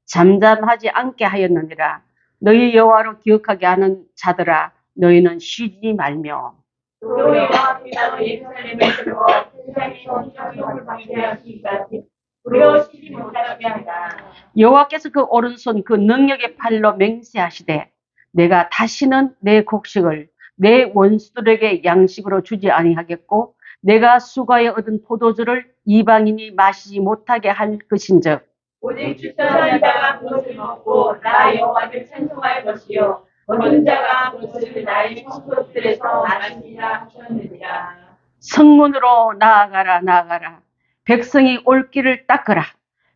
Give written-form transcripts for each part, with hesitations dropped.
잠잠하지 않게 하였느니라. 너희 여호와로 기억하게 하는 자들아 너희는 쉬지 말며 또 여호와께서 예루살렘에 들어와 세상의 성령을 방해하시기까지 불여 쉬지 못하게 하라. 여호와께서 그 오른손 그 능력의 팔로 맹세하시되 내가 다시는 내 곡식을 내 원수들에게 양식으로 주지 아니하겠고 내가 수가에 얻은 포도주를 이방인이 마시지 못하게 할 것인즉 오직 추천한 자가 그것을 먹고 나 여호와를 찬송할 것이요 거둔 자가 그것을 나의 성소들에서 마시리라 하셨느니라. 성문으로 나아가라 나아가라. 백성이 올 길을 닦으라.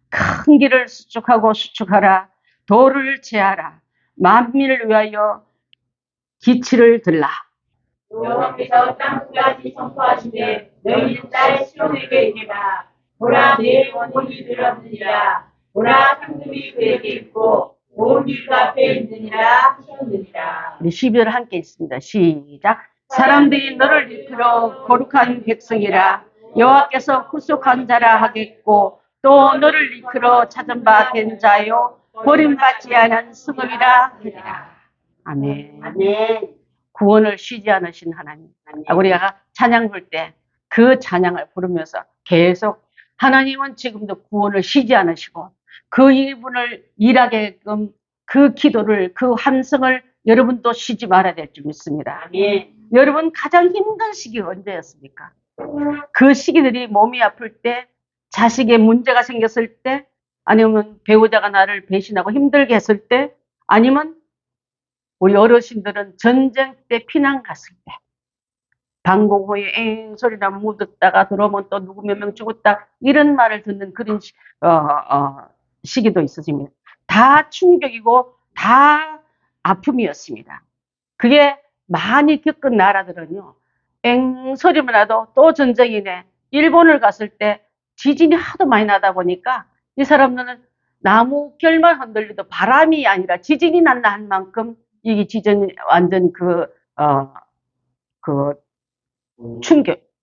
큰 길을 수축하고 수축하라. 도를 제하라. 만민을 위하여 기치를 들라. 여호와께서 땅끝까지 선포하시되 너희는 딸 시온에게 이르라. 보라 내 원혼이 들었느니라. 보라 상급이 그에게 있고 온 일가 앞에 있느니라 하셨느니라. 우리 12절 함께 있습니다. 시작. 사람들이 너를 이끌어 거룩한 백성이라. 여호와께서 구속한 자라 하겠고 또 너를 이끌어 찾은 바 된 자요 버림받지 않은 승업이라 하리라. 아멘. 아멘. 구원을 쉬지 않으신 하나님. 우리가 찬양 부를 때 그 찬양을 부르면서 계속 하나님은 지금도 구원을 쉬지 않으시고 그 일분을 일하게끔 그 기도를 그 함성을 여러분도 쉬지 말아야 될 줄 믿습니다. 아멘. 여러분 가장 힘든 시기가 언제였습니까? 그 시기들이 몸이 아플 때, 자식의 문제가 생겼을 때, 아니면 배우자가 나를 배신하고 힘들게 했을 때, 아니면 우리 어르신들은 전쟁 때 피난 갔을 때, 방공호에 엥 소리나 묻었다가 들어오면 또 누구 몇 명 죽었다 이런 말을 듣는 그런 시기도 있었습니다. 다 충격이고 다 아픔이었습니다. 그게 많이 겪은 나라들은요. 엥 소리만 나도 또 전쟁이네. 일본을 갔을 때 지진이 하도 많이 나다 보니까 이 사람들은 나무 결만 흔들려도 바람이 아니라 지진이 난다 한 만큼 이게 지진이 완전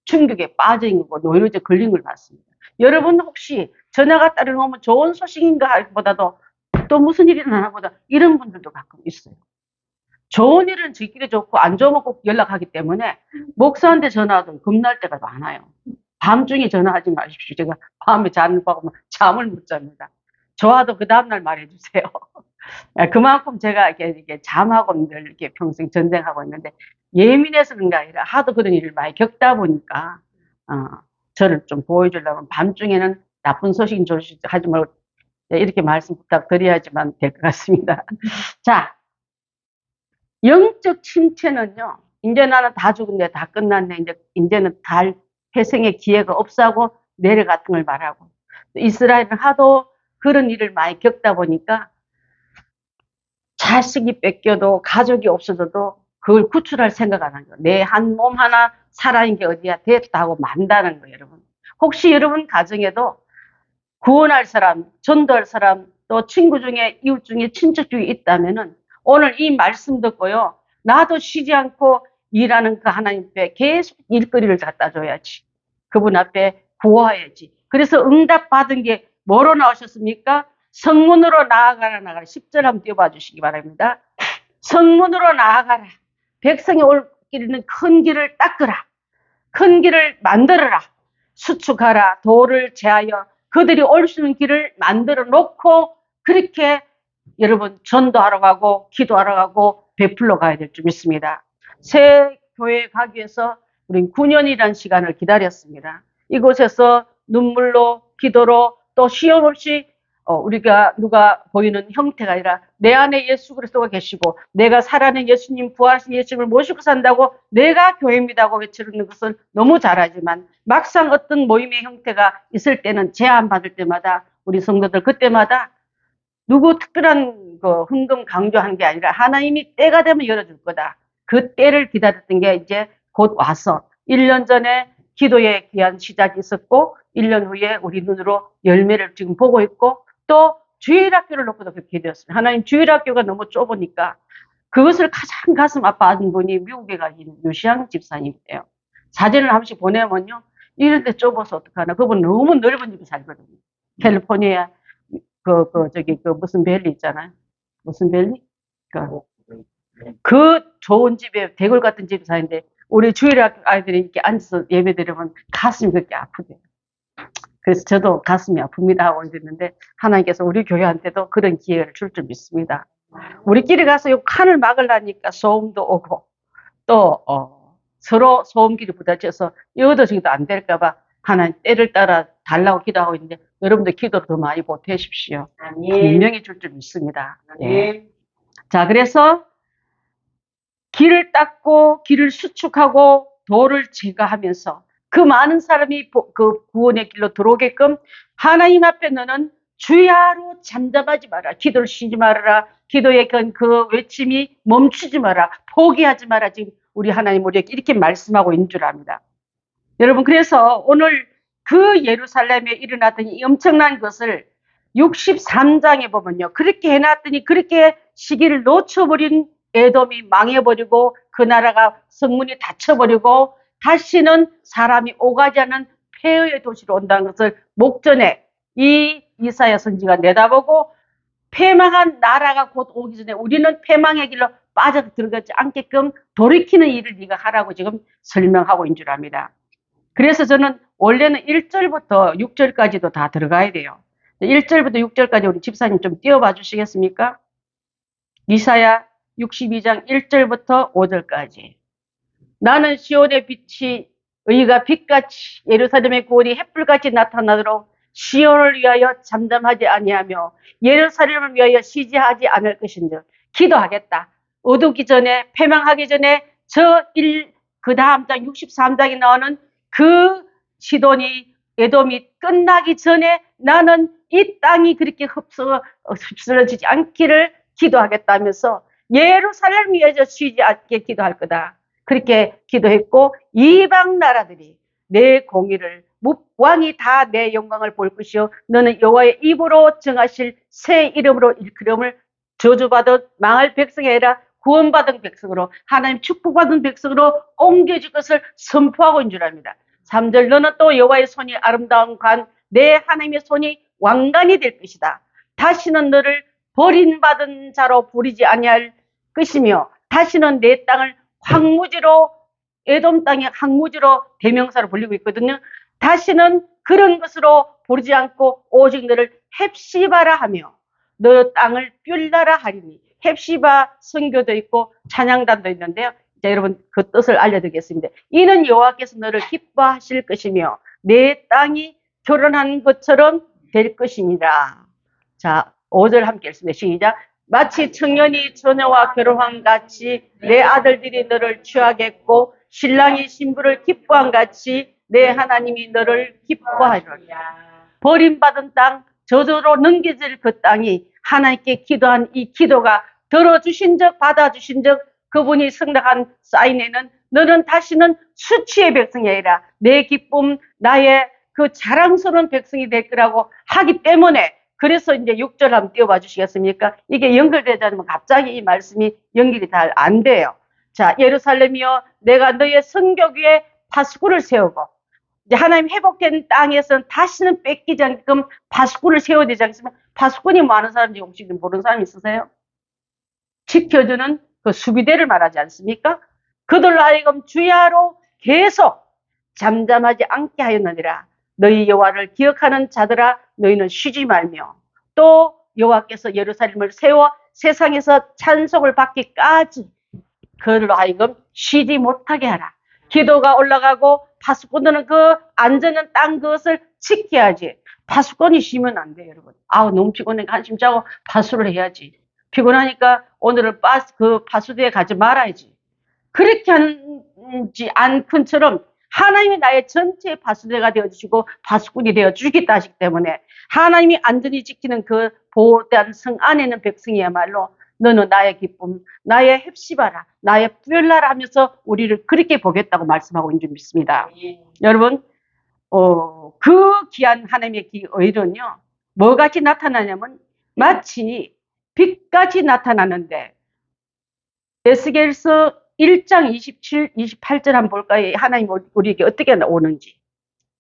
충격에 빠져 있는 거고 노이로제 걸린 걸 봤습니다. 여러분 혹시 전화가 따르면 좋은 소식인가 보다도 또 무슨 일이 나나 보다 이런 분들도 가끔 있어요. 좋은 일은 저희끼리 좋고 안 좋으면 꼭 연락하기 때문에 목사한테 전화도 겁날 때가 많아요. 밤중에 전화하지 마십시오. 제가 밤에 잠을 보면 잠을 못 잡니다. 저와도 그 다음날 말해주세요. 그만큼 제가 이렇게 잠하고 늘 이렇게 평생 전쟁하고 있는데 예민해서 그런 게 아니라 하도 그런 일을 많이 겪다 보니까 저를 좀 보여주려면 밤중에는 나쁜 소식 하지 말고 이렇게 말씀 부탁드려야지만 될 것 같습니다. 자, 영적 침체는요. 이제 나는 다 죽은데 다 끝났네. 이제는 달 회생의 기회가 없어하고 내려갔던 걸 말하고 이스라엘은 하도 그런 일을 많이 겪다 보니까 자식이 뺏겨도 가족이 없어져도 그걸 구출할 생각 안 하죠. 내 한 몸 하나 살아있는 게 어디야 됐다 하고 만다는 거예요, 여러분. 혹시 여러분 가정에도 구원할 사람, 전도할 사람, 또 친구 중에, 이웃 중에, 친척 중에 있다면은 오늘 이 말씀 듣고요. 나도 쉬지 않고 일하는 그 하나님 앞에 계속 일거리를 갖다 줘야지. 그분 앞에 구워야지. 그래서 응답 받은 게 뭐로 나오셨습니까? 성문으로 나아가라. 10절 한번 띄워봐 주시기 바랍니다. 성문으로 나아가라. 백성이 올 길은 큰 길을 닦으라. 큰 길을 만들어라. 수축하라. 도를 제하여 그들이 올 수 있는 길을 만들어 놓고 그렇게 여러분 전도하러 가고 기도하러 가고 베풀러 가야 될 줄 믿습니다. 새 교회에 가기 위해서 우린 9년이라는 시간을 기다렸습니다. 이곳에서 눈물로 기도로 또 시험 없이 우리가 누가 보이는 형태가 아니라 내 안에 예수 그리스도가 계시고 내가 살아낸 예수님 부활하신 예수님을 모시고 산다고 내가 교회입니다고 외치는 것은 너무 잘하지만 막상 어떤 모임의 형태가 있을 때는 제안받을 때마다 우리 성도들 그때마다 누구 특별한 흥금 강조한 게 아니라 하나님이 때가 되면 열어줄 거다. 그 때를 기다렸던 게 이제 곧 와서 1년 전에 기도의 귀한 시작이 있었고 1년 후에 우리 눈으로 열매를 지금 보고 있고 또 주일학교를 놓고도 그렇게 되었습니다. 하나님 주일학교가 너무 좁으니까 그것을 가장 가슴 아파하는 분이 미국에 가신 유시양 집사님이에요. 사진을 한 번씩 보내면요. 이런 데 좁아서 어떡하나. 그분 너무 넓은 집에 살거든요. 캘리포니아 무슨 밸리 있잖아요. 무슨 밸리? 그 좋은 집에, 대골 같은 집에 사는데, 우리 주일학 아이들이 이렇게 앉아서 예배 드리면 가슴이 그렇게 아프대요. 그래서 저도 가슴이 아픕니다 하고 있는데, 하나님께서 우리 교회한테도 그런 기회를 줄 줄 믿습니다. 우리끼리 가서 요 칸을 막으려니까 소음도 오고, 또, 서로 소음기를 부딪혀서 이것도 저기도 안 될까봐 하나님 때를 따라 달라고 기도하고 있는데, 여러분들 기도를 더 많이 보태십시오. 분명히 줄 줄 믿습니다. 예. 자, 그래서 길을 닦고 길을 수축하고 돌을 제거하면서 그 많은 사람이 그 구원의 길로 들어오게끔 하나님 앞에 너는 주야로 잠잠하지 마라. 기도를 쉬지 말아라. 기도의 그 외침이 멈추지 마라. 포기하지 마라. 지금 우리 하나님 우리에게 이렇게 말씀하고 있는 줄 압니다. 여러분, 그래서 오늘 그 예루살렘에 일어났던 이 엄청난 것을 63장에 보면요. 그렇게 해놨더니 그렇게 시기를 놓쳐버린 에돔이 망해버리고 그 나라가 성문이 닫혀버리고 다시는 사람이 오가지 않은 폐허의 도시로 온다는 것을 목전에 이 이사야 선지가 내다보고 패망한 나라가 곧 오기 전에 우리는 패망의 길로 빠져 들어가지 않게끔 돌이키는 일을 네가 하라고 지금 설명하고 있는 줄 압니다. 그래서 저는 원래는 1절부터 6절까지도 다 들어가야 돼요. 1절부터 6절까지 우리 집사님 좀 띄워봐 주시겠습니까? 이사야 62장 1절부터 5절까지. 나는 시온의 빛이 의가 빛같이 예루살렘의 구원이 햇불같이 나타나도록 시온을 위하여 잠잠하지 아니하며 예루살렘을 위하여 쉬지하지 않을 것인즉 기도하겠다. 어두기 전에 패망하기 전에 그 다음 장 63장에 나오는 그 시돈이 에돔이 끝나기 전에 나는 이 땅이 그렇게 흡수러지지 않기를 기도하겠다면서 예루살렘 위에서 쉬지 않게 기도할 거다. 그렇게 기도했고 이방 나라들이 내 공의를 왕이 다 내 영광을 볼 것이요 너는 여호와의 입으로 정하실 새 이름으로 일컬음을 저주받은 망할 백성이 아니라 구원받은 백성으로 하나님 축복받은 백성으로 옮겨질 것을 선포하고 있는 줄 압니다. 3절 너는 또 여호와의 손이 아름다운 관 내 하나님의 손이 왕관이 될 것이다. 다시는 너를 버림받은 자로 부리지 아니할 것이며 다시는 내 땅을 황무지로 에돔 땅의 황무지로 대명사로 불리고 있거든요. 다시는 그런 것으로 부르지 않고 오직 너를 헵시바라 하며 너 땅을 뷸라라 하리니 헵시바 선교도 있고 찬양단도 있는데요. 자, 여러분 그 뜻을 알려드리겠습니다. 이는 여호와께서 너를 기뻐하실 것이며 내 땅이 결혼한 것처럼 될 것이니라. 자, 5절 함께 읽습니다. 시작. 마치 청년이 처녀와 결혼한 같이 내 아들들이 너를 취하겠고 신랑이 신부를 기뻐한 같이 내 하나님이 너를 기뻐하리라. 버림받은 땅, 저주로 넘겨질 그 땅이 하나님께 기도한 이 기도가 들어주신 적, 받아주신 적, 그분이 승낙한 사인에는 너는 다시는 수치의 백성이 아니라 내 기쁨, 나의 그 자랑스러운 백성이 될 거라고 하기 때문에 그래서 이제 6절 한번 띄워봐 주시겠습니까? 이게 연결되지 않으면 갑자기 이 말씀이 연결이 잘 안 돼요. 자, 예루살렘이여 내가 너의 성벽 위에 파수꾼을 세우고 이제 하나님 회복된 땅에서는 다시는 뺏기지 않게끔 파수꾼을 세워야 되지 않습니까? 파수꾼이 뭐 하는 사람인지 혹시 모르는 사람 있으세요? 지켜주는 그 수비대를 말하지 않습니까? 그들로 하여금 주야로 계속 잠잠하지 않게 하였느니라. 너희 여호와를 기억하는 자들아 너희는 쉬지 말며 또 여호와께서 예루살렘을 세워 세상에서 찬송을 받기까지 그들로 하여금 쉬지 못하게 하라. 기도가 올라가고 파수꾼들은 그 안전한 땅 그것을 지켜야지. 파수꾼이 쉬면 안 돼요, 여러분. 아우 너무 피곤해 한숨 자고 파수를 해야지. 피곤하니까 오늘은 파수대에 가지 말아야지. 그렇게 하지 않건처럼 하나님이 나의 전체 파수대가 되어주시고 파수꾼이 되어주겠다 하시기 때문에 하나님이 안전히 지키는 그 보호된 성 안에 있는 백성이야말로 너는 나의 기쁨, 나의 헵시바라, 나의 뷸라라 하면서 우리를 그렇게 보겠다고 말씀하고 있는 줄 믿습니다. 여러분, 그 귀한 하나님의 의는요, 뭐같이 나타나냐면 마치 빛같이 나타나는데 에스겔서 1장 27, 28절 한번 볼까요? 하나님 우리에게 어떻게 오는지.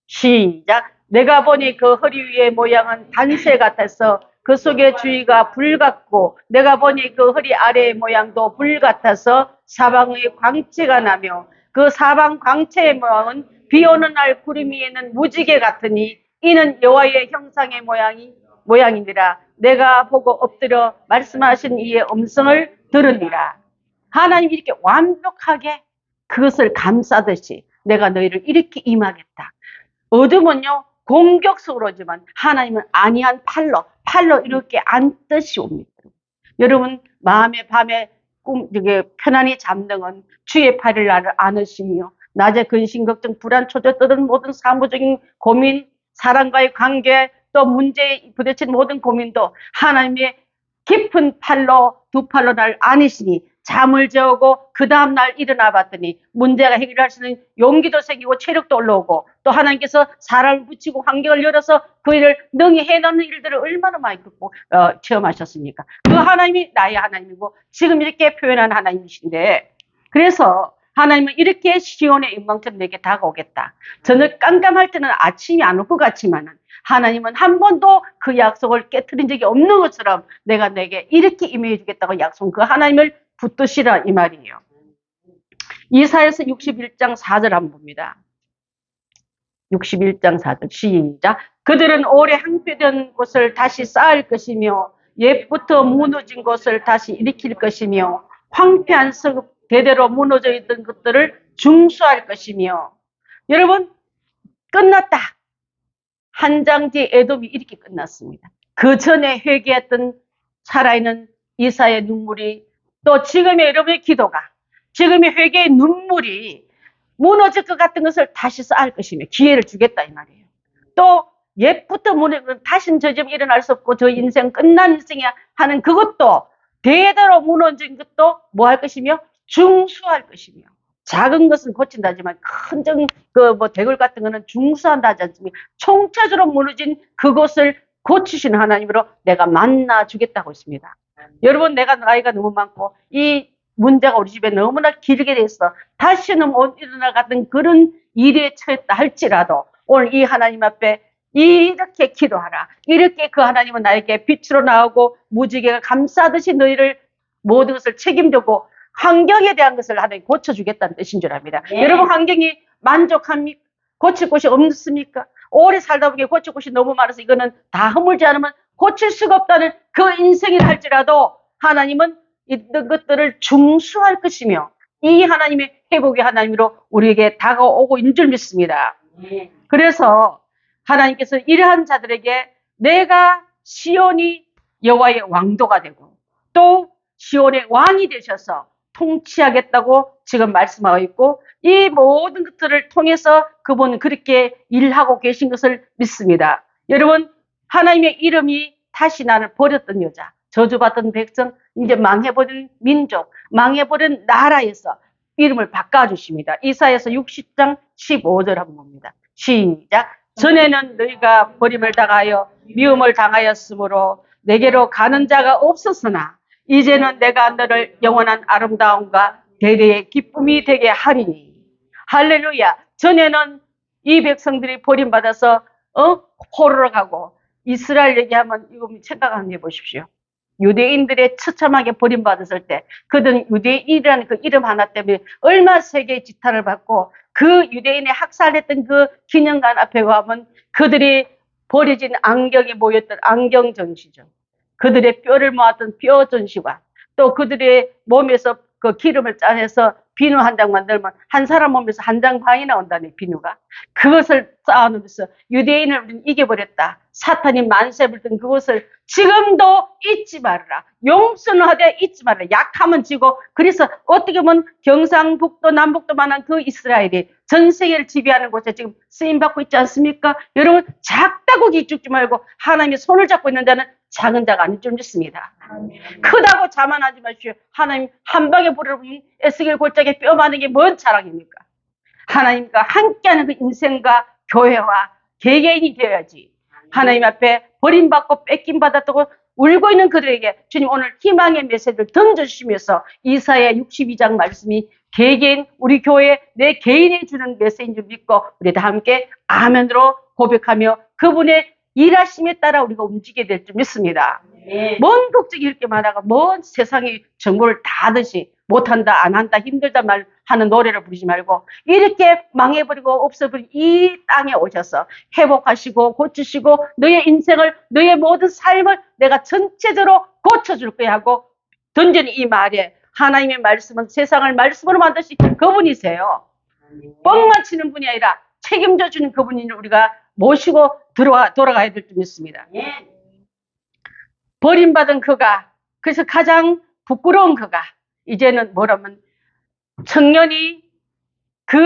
시작. 내가 보니 그 허리 위의 모양은 단새 같아서 그 속에 주위가 불 같고 내가 보니 그 허리 아래의 모양도 불 같아서 사방의 광채가 나며 그 사방 광채의 모양은 비 오는 날 구름 위에는 무지개 같으니 이는 여호와의 형상의 모양이니라. 내가 보고 엎드려 말씀하신 이의 음성을 들으니라. 하나님이 이렇게 완벽하게 그것을 감싸듯이 내가 너희를 이렇게 임하겠다. 어둠은요 공격적으로지만 하나님은 안이한 팔로 이렇게 안듯이 옵니다. 여러분 마음의 밤에 이게 편안히 잠드는 주의 팔을 나를 안으시며 낮에 근심 걱정 불안 초조 떠드는 모든 사무적인 고민 사람과의 관계 또 문제에 부딪힌 모든 고민도 하나님의 깊은 팔로 두 팔로 날 안으시니 잠을 재우고 그 다음날 일어나 봤더니 문제가 해결할 수 있는 용기도 생기고 체력도 올라오고 또 하나님께서 사람을 붙이고 환경을 열어서 그 일을 능히 해놓는 일들을 얼마나 많이 체험하셨습니까? 그 하나님이 나의 하나님이고 지금 이렇게 표현한 하나님이신데 그래서 하나님은 이렇게 시온의 영광처럼 내게 다가오겠다. 저는 깜깜할 때는 아침이 안 올 것 같지만 하나님은 한 번도 그 약속을 깨트린 적이 없는 것처럼 내가 내게 이렇게 임해 주겠다고 약속 그 하나님을 붙드시라 이 말이에요. 이사야서 61장 4절 한번 봅니다. 61장 4절 시작. 그들은 오래 항폐된 곳을 다시 쌓을 것이며 옛부터 무너진 곳을 다시 일으킬 것이며 황폐한 성 대대로 무너져 있던 것들을 중수할 것이며 여러분 끝났다. 한 장 뒤에 에돔이 이렇게 끝났습니다. 그 전에 회개했던 살아있는 이사의 눈물이 또 지금의 여러분의 기도가 지금의 회개의 눈물이 무너질 것 같은 것을 다시 쌓을 것이며 기회를 주겠다 이 말이에요. 또 옛부터 무너진 다시는 저 집 일어날 수 없고 저 인생 끝난 인생이야 하는 그것도 대대로 무너진 것도 뭐 할 것이며 중수할 것이며 작은 것은 고친다지만 큰 대굴 같은 거는 중수한다 하지 않습니까? 총체적으로 무너진 그것을 고치시는 하나님으로 내가 만나 주겠다고 했습니다. 여러분 내가 나이가 너무 많고 이 문제가 우리 집에 너무나 길게 됐어. 다시는 못 일어날 같은 그런 일에 처했다 할지라도 오늘 이 하나님 앞에 이렇게 기도하라. 이렇게 그 하나님은 나에게 빛으로 나오고 무지개가 감싸듯이 너희를 모든 것을 책임지고 환경에 대한 것을 하나님 고쳐주겠다는 뜻인 줄 압니다. 네. 여러분 환경이 만족합니까? 고칠 곳이 없습니까? 오래 살다 보니 고칠 곳이 너무 많아서 이거는 다 허물지 않으면 고칠 수가 없다는 그 인생이라 할지라도 하나님은 이런 것들을 중수할 것이며 이 하나님의 회복의 하나님으로 우리에게 다가오고 있는 줄 믿습니다. 네. 그래서 하나님께서 이러한 자들에게 내가 시온이 여호와의 왕도가 되고 또 시온의 왕이 되셔서 통치하겠다고 지금 말씀하고 있고 이 모든 것들을 통해서 그분은 그렇게 일하고 계신 것을 믿습니다. 여러분 하나님의 이름이 다시 나를 버렸던 여자 저주받던 백성 이제 망해버린 민족 망해버린 나라에서 이름을 바꿔주십니다. 이사야서 60장 15절 한번 봅니다. 시작. 전에는 너희가 버림을 당하여 미움을 당하였으므로 내게로 가는 자가 없었으나 이제는 내가 너를 영원한 아름다움과 대대의 기쁨이 되게 하리니. 할렐루야. 전에는 이 백성들이 버림받아서 포로로 가고 이스라엘 얘기하면 이거 생각 한번 해보십시오. 유대인들의 처참하게 버림받았을 때 그들은 유대인이라는 그 이름 하나 때문에 얼마 세계의 지탄을 받고 그 유대인의 학살했던 그 기념관 앞에 가면 그들이 버려진 안경에 모였던 안경 전시죠. 그들의 뼈를 모았던 뼈 전시관 또 그들의 몸에서 그 기름을 짜내서 비누 한 장 만들면 한 사람 몸에서 한 장 반이 나온다네 비누가. 그것을 쌓아놓으면서 유대인을 우리는 이겨버렸다. 사탄이 만세 불던 그것을 지금도 잊지 말아라. 용서는 하되 잊지 말아라. 약하면 지고 그래서 어떻게 보면 경상북도 남북도만한 그 이스라엘이 전 세계를 지배하는 곳에 지금 쓰임받고 있지 않습니까? 여러분 작다고 기죽지 말고 하나님의 손을 잡고 있는 자는 작은 자가 아닐 줄 믿습니다. 크다고 자만하지 마십시오. 하나님 한 방에 부르면 에스겔 골짜기에 뼈 많은 게 뭔 자랑입니까? 하나님과 함께하는 그 인생과 교회와 개개인이 되어야지. 하나님 앞에 버림받고 뺏김받았다고 울고 있는 그들에게 주님 오늘 희망의 메시지를 던져주시면서 이사야 62장 말씀이 개개인 우리 교회 내 개인이 주는 메시지인 줄 믿고 우리 다 함께 아멘으로 고백하며 그분의 일하심에 따라 우리가 움직이게 될 줄 믿습니다. 뭔 걱정이 이렇게 많아가 뭔 세상이 정보를 다 하듯이 못한다 안 한다 힘들다 말하는 노래를 부르지 말고 이렇게 망해버리고 없어버린 이 땅에 오셔서 회복하시고 고치시고 너의 인생을 너의 모든 삶을 내가 전체적으로 고쳐줄 거야 하고 던진 이 말에 하나님의 말씀은 세상을 말씀으로 만드신 그분이세요. 뻥만 치는 분이 아니라 책임져 주는 그분이 우리가 모시고 돌아가야 될 줄 믿습니다. 버림받은 그가, 그래서 가장 부끄러운 그가 이제는 뭐라면 청년이 그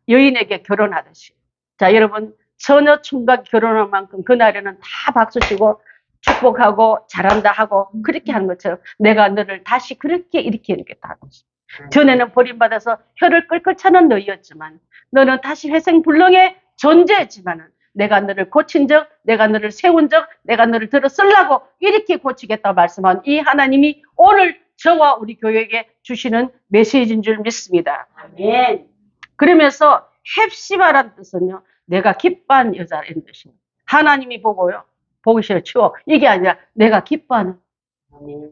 여인에게 결혼하듯이, 자 여러분 처녀 총각 결혼한 만큼 그날에는 다 박수치고 축복하고 잘한다 하고 그렇게 하는 것처럼 내가 너를 다시 그렇게 이렇게 다 하고 있어. 전에는 버림받아서 혀를 끌끌 차는 너희였지만 너는 다시 회생불능의 존재였지만은 내가 너를 고친 적, 내가 너를 세운 적, 내가 너를 들어 쓰려고 이렇게 고치겠다고 말씀한 이 하나님이 오늘 저와 우리 교회에게 주시는 메시지인 줄 믿습니다. 아멘. 그러면서 헵시바라는 뜻은요, 내가 기뻐하는 여자라는 뜻입니다. 하나님이 보고요, 보기 싫어 치워. 이게 아니라 내가 기뻐하는,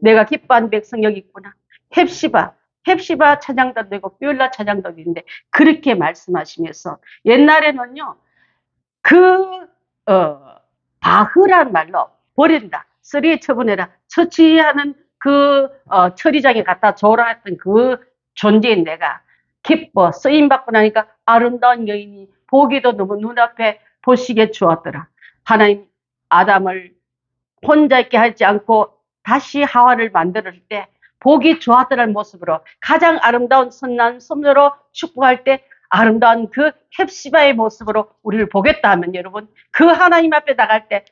내가 기뻐하는 백성 여기 있구나. 헵시바 찬양도 되고 뷰엘라 찬양도 있는데 그렇게 말씀하시면서 옛날에는요, 바흐란 말로 버린다, 쓰리에 처분해라, 처치하는 처리장에 갖다 줘라 했던 그 존재인 내가 기뻐 쓰임받고 나니까 아름다운 여인이 보기도 너무 눈앞에 보시게 주었더라. 하나님 아담을 혼자 있게 하지 않고 다시 하와를 만들었을 때 보기 좋았더라는 모습으로 가장 아름다운 선난 섬녀로 축복할 때 아름다운 그 헵시바의 모습으로 우리를 보겠다 하면 여러분 그 하나님 앞에 나갈 때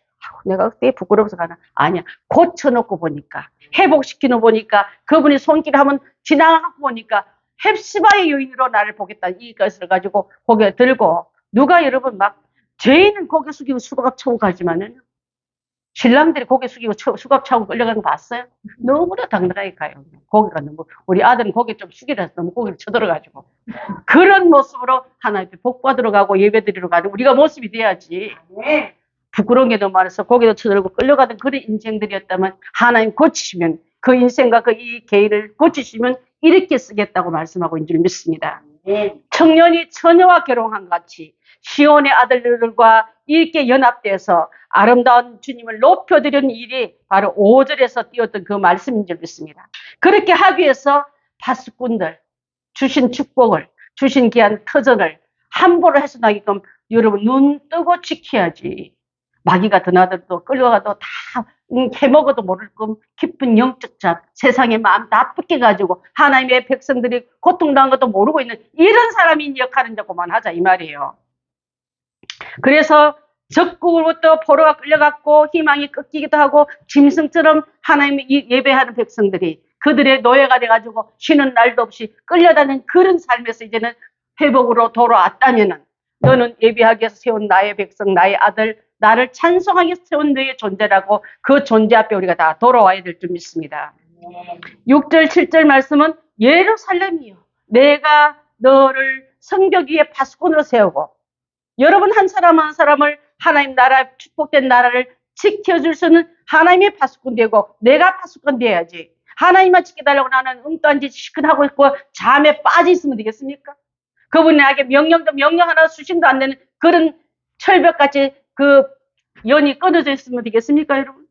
내가 어떻게 부끄러워서 가나? 아니야. 고쳐놓고 보니까 회복시키놓고 보니까 그분이 손길 한번 지나가고 보니까 헵시바의 여인으로 나를 보겠다 이것을 가지고 고개 들고 누가 여러분 막 죄인은 고개 숙이고 수갑 차고 가지만은 신랑들이 고개 숙이고 수갑 차고 끌려가는 거 봤어요? 너무나 당당하게 가요. 고개가 너무, 우리 아들은 고개 좀 숙이라 해서 너무 고개를 쳐들어가지고. 그런 모습으로 하나님께 복 받으러 가고 예배 드리러 가는 우리가 모습이 돼야지. 부끄러운 게 너무 많아서 고개도 쳐들고 끌려가던 그런 인생들이었다면 하나님 고치시면 그 인생과 그 이 개인을 고치시면 이렇게 쓰겠다고 말씀하고 있는 줄 믿습니다. 청년이 처녀와 결혼한 같이 시온의 아들들과 이렇게 연합돼서 아름다운 주님을 높여드리는 일이 바로 5절에서 띄웠던 그 말씀인 줄 믿습니다. 그렇게 하기 위해서 파수꾼들 주신 축복을, 주신 귀한 터전을 함부로 해서나게끔 여러분 눈 뜨고 지켜야지. 마귀가 드나들도 끌려가도 다 해먹어도 모를 끔 깊은 영적 잠, 세상의 마음 나쁘게 가지고 하나님의 백성들이 고통당한 것도 모르고 있는 이런 사람이 역할은 자꾸만 하자 이 말이에요. 그래서 적국으로부터 포로가 끌려갔고 희망이 꺾이기도 하고 짐승처럼 하나님의 예배하는 백성들이 그들의 노예가 돼가지고 쉬는 날도 없이 끌려다니는 그런 삶에서 이제는 회복으로 돌아왔다면은 너는 예배하기 위해서 세운 나의 백성, 나의 아들, 나를 찬송하기 위해서 세운 너의 존재라고 그 존재 앞에 우리가 다 돌아와야 될 줄 믿습니다. 6절, 7절 말씀은 예루살렘이요, 내가 너를 성벽 위에 파수꾼으로 세우고 여러분 한 사람 한 사람을 하나님 나라, 축복된 나라를 지켜줄 수 있는 하나님의 파수꾼 되고 내가 파수꾼 돼야지. 하나님만 지켜달라고 나는 엉뚱한 짓 시큰하고 있고 잠에 빠져 있으면 되겠습니까? 그분이 나에게 명령도 명령 하나 수신도 안 되는 그런 철벽같이 그 연이 끊어져 있으면 되겠습니까 여러분?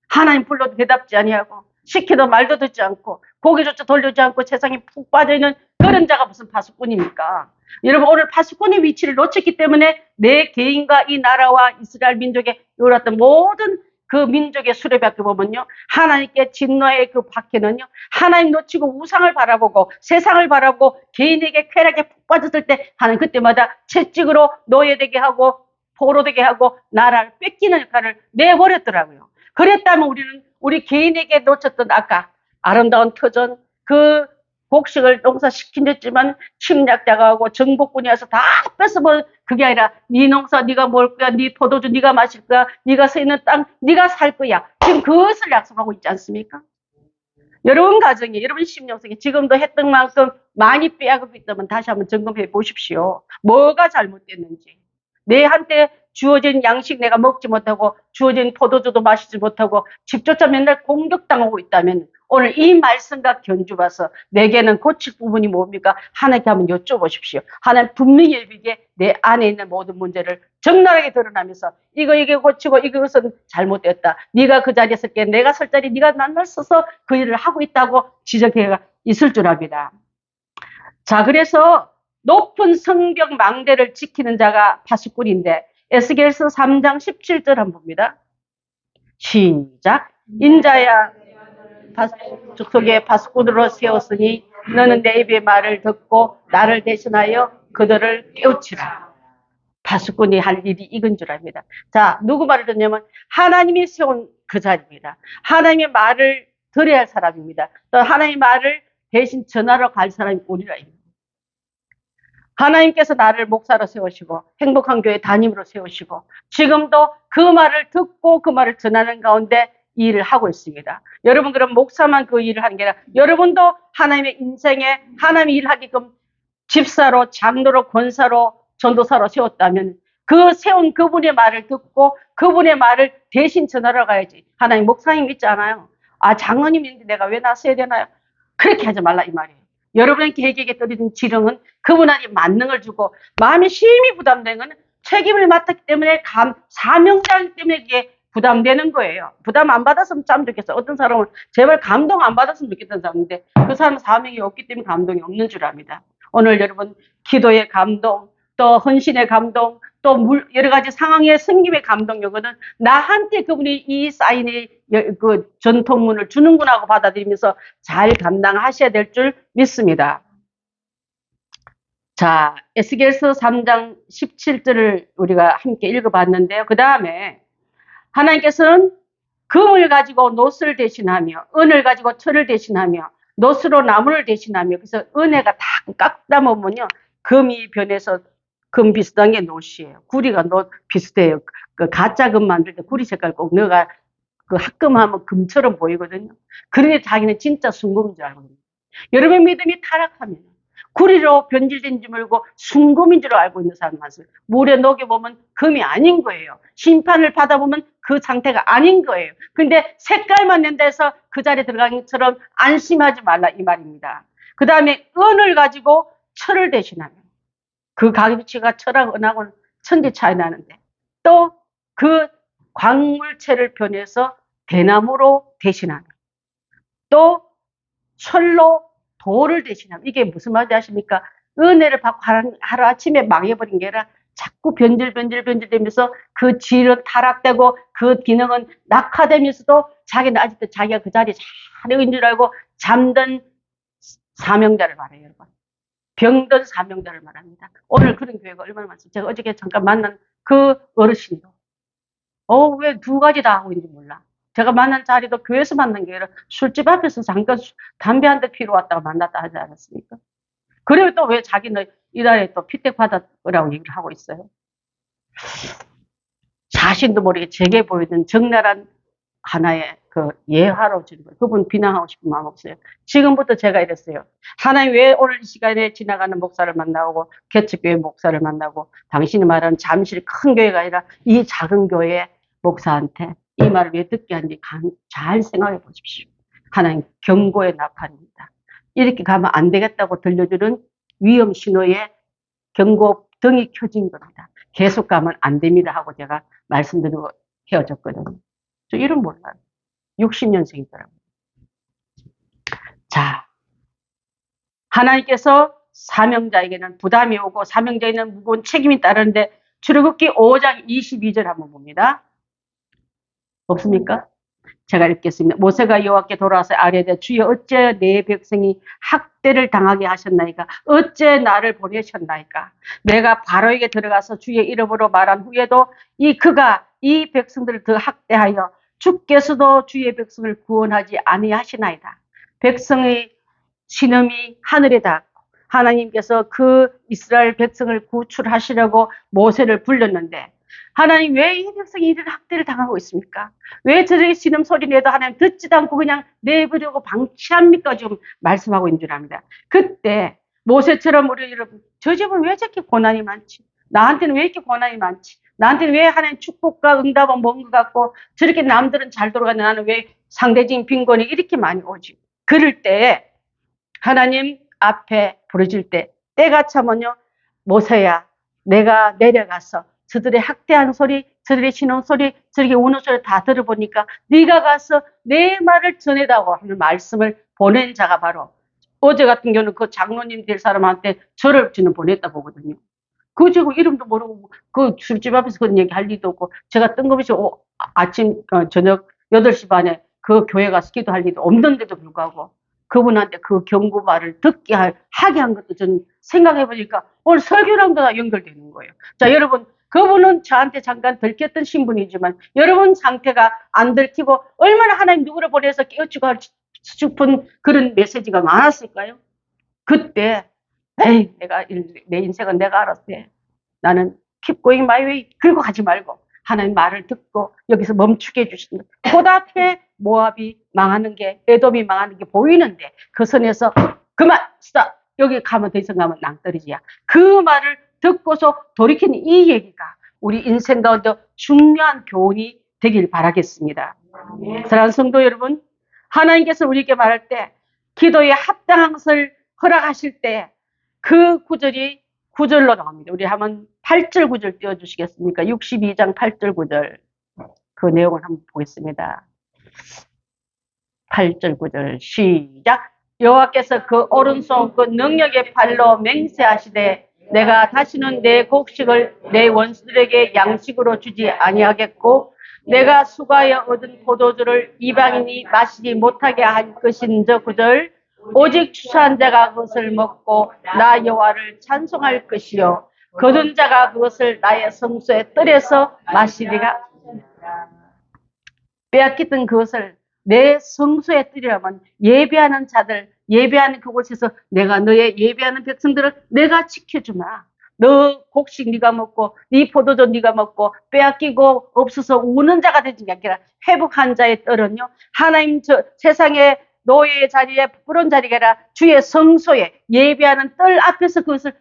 하나님 불러도 대답지 아니하고 시켜도 말도 듣지 않고 고개조차 돌리지 않고 세상에 푹 빠져있는 그런 자가 무슨 파수꾼입니까? 여러분 오늘 파수꾼의 위치를 놓쳤기 때문에 내 개인과 이 나라와 이스라엘 민족의 요랬던 모든 그 민족의 수레밖에 보면요, 하나님께 진노의 그 박해는요, 하나님 놓치고 우상을 바라보고 세상을 바라보고 개인에게 쾌락에 푹 빠졌을 때 하는 그때마다 채찍으로 노예되게 하고 포로되게 하고 나라를 뺏기는 역할을 내버렸더라고요. 그랬다면 우리는 우리 개인에게 놓쳤던 아까 아름다운 터전 그 곡식을 농사시키셨지만 침략자가 오고 정복군이 와서 다 뺏어먹은 그게 아니라 네 농사 네가 먹을 거야, 네 포도주 네가 마실 거야, 네가 서 있는 땅 네가 살 거야. 지금 그것을 약속하고 있지 않습니까? 여러분 가정에, 여러분 심령속에 지금도 했던 만큼 많이 빼앗고 있다면 다시 한번 점검해 보십시오. 뭐가 잘못됐는지. 내 한때 주어진 양식 내가 먹지 못하고 주어진 포도주도 마시지 못하고 집조차 맨날 공격당하고 있다면 오늘 이 말씀과 견주봐서 내게는 고칠 부분이 뭡니까? 하나님께 한번 여쭤보십시오. 하나님 분명히 이게 내 안에 있는 모든 문제를 적나라하게 드러나면서 이게 고치고 이것은 잘못됐다. 네가 그 자리에 설게 내가 설 자리 네가 난날 써서 그 일을 하고 있다고 지적해 있을 줄 압니다. 자, 그래서 높은 성벽 망대를 지키는 자가 파수꾼인데 에스겔서 3장 17절 한번 봅니다. 시작. 인자야 속에 파수꾼으로 세웠으니 너는 내 입의 말을 듣고 나를 대신하여 그들을 깨우치라. 파수꾼이 할 일이 이건 줄 압니다. 자, 누구 말을 듣냐면 하나님이 세운 그 자리입니다. 하나님의 말을 들어야 할 사람입니다. 또 하나님의 말을 대신 전하러 갈 사람이 우리라입니다. 하나님께서 나를 목사로 세우시고 행복한 교회 담임으로 세우시고 지금도 그 말을 듣고 그 말을 전하는 가운데 이 일을 하고 있습니다. 여러분 그럼 목사만 그 일을 하는 게 아니라 여러분도 하나님의 인생에 하나님의 일을 하게끔 집사로 장로로 권사로 전도사로 세웠다면 그 세운 그분의 말을 듣고 그분의 말을 대신 전하러 가야지. 하나님 목사님 있잖아요. 아 장로님인데 내가 왜 나서야 되나요? 그렇게 하지 말라 이 말이에요. 여러분의 계획에 떨어진 지령은 그분한테 만능을 주고 마음이 심히 부담되는 건 책임을 맡았기 때문에 사명자이기 때문에 이게 부담되는 거예요. 부담 안 받았으면 참 좋겠어. 어떤 사람은 제발 감동 안 받았으면 좋겠다는 사람인데 그 사람은 사명이 없기 때문에 감동이 없는 줄 압니다. 오늘 여러분 기도의 감동 또 헌신의 감동 또 여러 가지 상황의 섬김의 감동 요거는 나한테 그분이 이 사인의 그 전통문을 주는구나 하고 받아들이면서 잘 감당하셔야 될 줄 믿습니다. 자, 에스겔서 3장 17절을 우리가 함께 읽어봤는데요. 그 다음에 하나님께서는 금을 가지고 노스를 대신하며 은을 가지고 철을 대신하며 노스로 나무를 대신하며 그래서 은혜가 다 깎다 보면요. 금이 변해서 금 비슷한 게 노시예요. 구리가 노 비슷해요. 그 가짜 금 만들 때 구리 색깔 꼭 넣어가 그 합금하면 금처럼 보이거든요. 그러니 자기는 진짜 순금인 줄 알거든요. 여러분 믿음이 타락하면 구리로 변질된 줄 알고 순금인 줄 알고 있는 사람 많습니다. 물에 녹여보면 금이 아닌 거예요. 심판을 받아보면 그 상태가 아닌 거예요. 근데 색깔만 낸다 해서 그 자리에 들어간 것처럼 안심하지 말라 이 말입니다. 그 다음에 은을 가지고 철을 대신하면 그 가격치가 철하고 은하고는 천지 차이 나는데 또 그 광물체를 변해서 대나무로 대신하면 또 철로 돌을 대신하면 이게 무슨 말인지 아십니까? 은혜를 받고 하루아침에 망해버린 게 아니라 자꾸 변질되면서 그 질은 타락되고 그 기능은 낙하되면서도 자기는 아직도 자기가 그 자리에 잘 있는 줄 알고 잠든 사명자를 말해요, 여러분. 병든 사명자를 말합니다. 오늘 그런 교회가 얼마나 많습니까? 제가 어저께 잠깐 만난 그 어르신도 왜 두 가지 다 하고 있는지 몰라. 제가 만난 자리도 교회에서 만난 게 아니라 술집 앞에서 잠깐 담배 한 대 피러 왔다가 만났다 하지 않았습니까? 그리고 또 왜 자기는 이달에 또 피택 받았라고 얘기를 하고 있어요. 자신도 모르게 제게 보이는 적나라한 하나의 그 예화로 주는 거예요. 그분 비난하고 싶은 마음 없어요. 지금부터 제가 이랬어요. 하나님 왜 오늘 이 시간에 지나가는 목사를 만나고 개척교회 목사를 만나고 당신이 말하는 잠실 큰 교회가 아니라 이 작은 교회 목사한테 이 말을 왜 듣게 하는지 잘 생각해 보십시오. 하나님 경고의 나팔입니다. 이렇게 가면 안 되겠다고 들려주는 위험 신호에 경고 등이 켜진 겁니다. 계속 가면 안 됩니다 하고 제가 말씀드리고 헤어졌거든요. 저 이름 몰라요. 60년생이더라고요. 자, 하나님께서 사명자에게는 부담이 오고 사명자에게는 무거운 책임이 따르는데 출애굽기 5장 22절 한번 봅니다. 없습니까? 제가 읽겠습니다. 모세가 여호와께 돌아와서 아뢰되 주여 어째 내 백성이 학대를 당하게 하셨나이까? 어째 나를 보내셨나이까? 내가 바로에게 들어가서 주의 이름으로 말한 후에도 그가 이 백성들을 더 학대하여 주께서도 주의 백성을 구원하지 아니하시나이다. 백성의 신음이 하늘에 닿고 하나님께서 그 이스라엘 백성을 구출하시려고 모세를 불렀는데 하나님 왜 이 백성이 이런 학대를 당하고 있습니까? 왜 저렇게 신음 소리 내도 하나님 듣지도 않고 그냥 내버리고 방치합니까? 지금 말씀하고 있는 줄 압니다. 그때 모세처럼 우리 여러분 저 집은 왜 저렇게 고난이 많지? 나한테는 왜 이렇게 고난이 많지? 나한테는 왜 하나님 축복과 응답은 먼 것 같고 저렇게 남들은 잘 돌아가는데 나는 왜 상대적인 빈곤이 이렇게 많이 오지? 그럴 때 하나님 앞에 부르질 때 때가 차면요, 모세야 내가 내려가서 저들의 학대하는 소리, 저들의 신음 소리, 저렇게 우는 소리 다 들어보니까 네가 가서 내 말을 전해다고 하는 말씀을 보낸 자가 바로 어제 같은 경우는 그 장로님 될 사람한테 저를 저는 보냈다 보거든요. 그 지금 이름도 모르고 그 술집 앞에서 그런 얘기 할 리도 없고 제가 뜬금없이 아침 저녁 8시 반에 그 교회 가서 기도할 리도 없는데도 불구하고 그분한테 그 경고 말을 하게 한 것도 전 생각해 보니까 오늘 설교랑도 다 연결되는 거예요. 자, 여러분, 그분은 저한테 잠깐 들켰던 신분이지만 여러분 상태가 안 들키고 얼마나 하나님 누구를 보내서 깨우치고 싶은 그런 메시지가 많았을까요? 그때 에이, 내 인생은 내가 알았어. 나는 keep going my way. 그리고 가지 말고 하나님 말을 듣고 여기서 멈추게 해주신다. 그 앞에 모압이 망하는 게, 에돔이 망하는 게 보이는데 그 선에서 그만, 스탑. 여기 가면 더 이상 가면 낭떠러지야. 그 말을 듣고서 돌이킨 이 얘기가 우리 인생 가운데 중요한 교훈이 되길 바라겠습니다. 사랑하는 성도 여러분, 하나님께서 우리에게 말할 때 기도에 합당한 것을 허락하실 때 그 구절이 9절로 나옵니다. 우리 한번 8절 9절 띄워주시겠습니까? 62장 8절 9절 그 내용을 한번 보겠습니다. 8절 9절 시작. 여호와께서 그 오른손 그 능력의 팔로 맹세하시되 내가 다시는 내 곡식을 내 원수들에게 양식으로 주지 아니하겠고 내가 수고하여 얻은 포도주를 이방인이 마시지 못하게 할 것인저 9절 오직 추수한 자가 그것을 먹고 나 여호와를 찬송할 것이요 거둔 자가 그것을 나의 성소의 뜰에서 마시리라. 빼앗겼던 그것을 내 성소의 뜰이라면 예배하는 자들, 예배하는 그곳에서 내가 너의 예배하는 백성들을 내가 지켜주마. 너 곡식 네가 먹고 네 포도주 네가 먹고 빼앗기고 없어서 우는 자가 되지 않기라. 회복한 자의 뜰은요 하나님 저 세상의 노예의 자리에 부끄러운 자리가 아니라 주의 성소에 예배하는 뜰 앞에서 그것을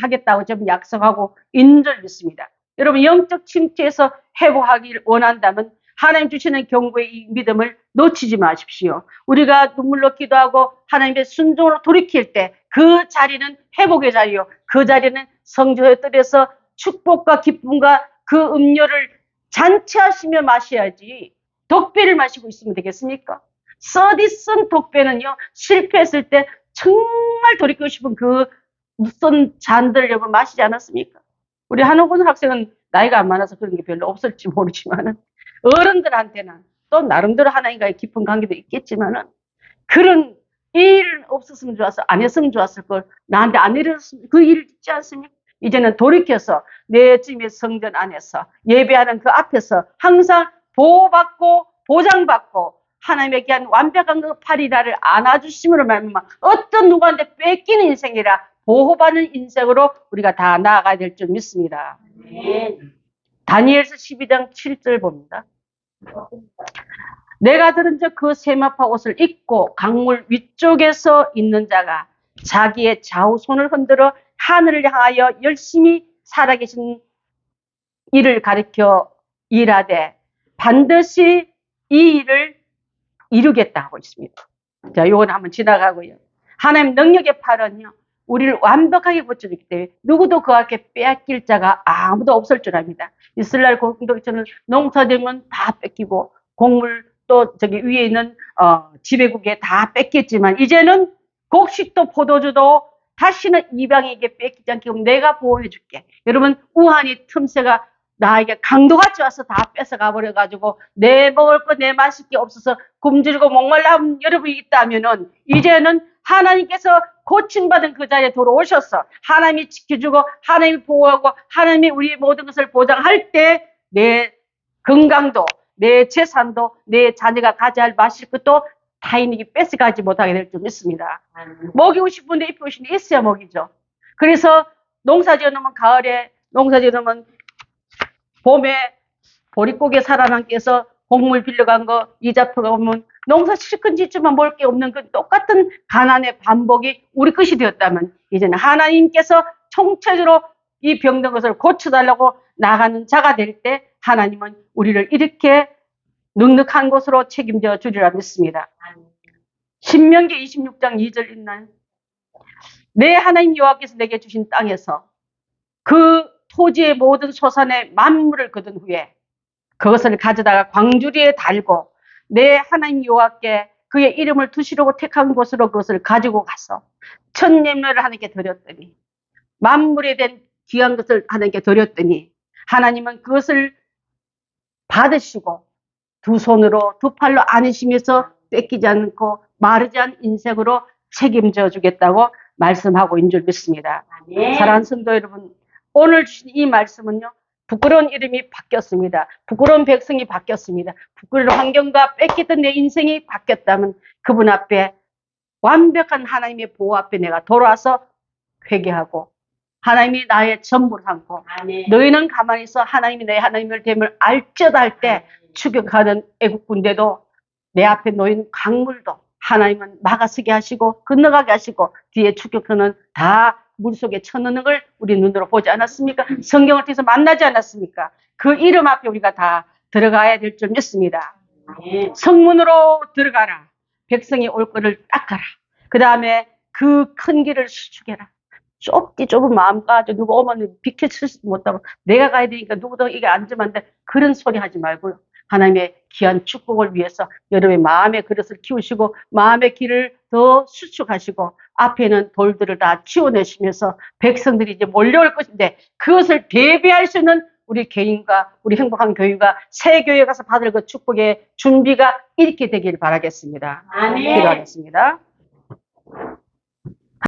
하겠다고 좀 약속하고 있는 줄 믿습니다. 여러분 영적 침체에서 회복하기를 원한다면 하나님 주시는 경고의 이 믿음을 놓치지 마십시오. 우리가 눈물로 기도하고 하나님의 순종으로 돌이킬 때 그 자리는 회복의 자리요. 그 자리는 성소의 뜰에서 축복과 기쁨과 그 음료를 잔치하시며 마셔야지 독배를 마시고 있으면 되겠습니까? 서디슨 독배는요, 실패했을 때 정말 돌이키고 싶은 그 무슨 잔들을 여러분 마시지 않았습니까? 우리 한옥은 학생은 나이가 안 많아서 그런 게 별로 없을지 모르지만은 어른들한테는 또 나름대로 하나님과의 깊은 관계도 있겠지만은 그런 일 없었으면 좋았어. 안 했으면 좋았을 걸 나한테 안 일어났으면 그 일 있지 않습니까? 이제는 돌이켜서 내 집의 성전 안에서 예배하는 그 앞에서 항상 보호받고 보장받고 하나님의 귀한 완벽한 그 팔이라를 안아주심으로 말미암아 어떤 누구한테 뺏기는 인생이라 보호받는 인생으로 우리가 다 나아가야 될 줄 믿습니다. 다니엘서 12장 7절 봅니다. 내가 들은 적 그 세마파 옷을 입고 강물 위쪽에서 있는 자가 자기의 좌우 손을 흔들어 하늘을 향하여 열심히 살아계신 이를 가리켜 일하되 반드시 이 일을 이루겠다 하고 있습니다. 자, 요건 한번 지나가고요. 하나님 능력의 팔은요, 우리를 완벽하게 고쳐주기 때문에 누구도 그 앞에 빼앗길 자가 아무도 없을 줄 압니다. 이스라엘 공동체는 농사되면 다 뺏기고 곡물 또 저기 위에 있는 지배국에 다 뺏겼지만 이제는 곡식도 포도주도 다시는 이방에게 뺏기지 않게 내가 보호해 줄게. 여러분 우한이 틈새가 나에게 강도같이 와서 다 뺏어가 버려가지고 내 먹을 거 내 마실 게 없어서 굶주리고 목말라 여러분이 있다면은 이제는 하나님께서 고침받은 그 자리에 돌아오셔서 하나님이 지켜주고 하나님이 보호하고 하나님이 우리의 모든 것을 보장할 때 내 건강도 내 재산도 내 자녀가 가져야 마실 것도 타인에게 뺏어가지 못하게 될 줄 믿습니다. 먹이고 싶은데 입히고 싶은데 있어야 먹이죠. 그래서 농사 지어놓으면 가을에 농사 지어놓으면 봄에 보릿고개 살아남기 위해서 곡물 빌려간 거 이자 퍼가면 농사 실컷 짓지만 먹을 게 없는 그 똑같은 가난의 반복이 우리 것이 되었다면 이제는 하나님께서 총체적으로 이 병든 것을 고쳐달라고 나가는 자가 될 때 하나님은 우리를 이렇게 눅눅한 곳으로 책임져 주리라 믿습니다. 신명기 26장 2절 있나요? 내 하나님 여호와께서 내게 주신 땅에서 그 토지의 모든 소산의 만물을 거둔 후에 그것을 가져다가 광주리에 달고 내 하나님 여호와께 그의 이름을 두시려고 택한 곳으로 그것을 가지고 가서 천년례를 하나님께 드렸더니 만물에 된 귀한 것을 하나님께 드렸더니 하나님은 그것을 받으시고 두 손으로 두 팔로 안으시면서 뺏기지 않고 마르지 않은 인생으로 책임져 주겠다고 말씀하고 있는 줄 믿습니다. 사랑하는 성도 여러분, 오늘 주신 이 말씀은요, 부끄러운 이름이 바뀌었습니다. 부끄러운 백성이 바뀌었습니다. 부끄러운 환경과 뺏겼던 내 인생이 바뀌었다면 그분 앞에 완벽한 하나님의 보호 앞에 내가 돌아와서 회개하고 하나님이 나의 전부를 삼고 너희는 가만히 있어 하나님이 내 하나님을 됨을 알쩌다 할 때 추격하는 애국 군대도 내 앞에 놓인 강물도 하나님은 막아서게 하시고 건너가게 하시고 뒤에 추격하는 다 물속에 쳐넣는 걸 우리 눈으로 보지 않았습니까? 성경을 통해서 만나지 않았습니까? 그 이름 앞에 우리가 다 들어가야 될 줄 믿습니다. 성문으로 들어가라. 백성이 올 거를 닦아라. 그 다음에 그 큰 길을 수축해라. 좁은 마음 가지고 누가 오면 비켜치지 못하고 내가 가야 되니까 누구도 이게 앉으면 안 돼. 그런 소리 하지 말고요. 하나님의 귀한 축복을 위해서 여러분의 마음의 그릇을 키우시고 마음의 길을 더 수축하시고 앞에는 돌들을 다 치워내시면서 백성들이 이제 몰려올 것인데 그것을 대비할 수 있는 우리 개인과 우리 행복한 교회가 새 교회에 가서 받을 그 축복의 준비가 이렇게 되길 바라겠습니다. 아멘. 기도하겠습니다.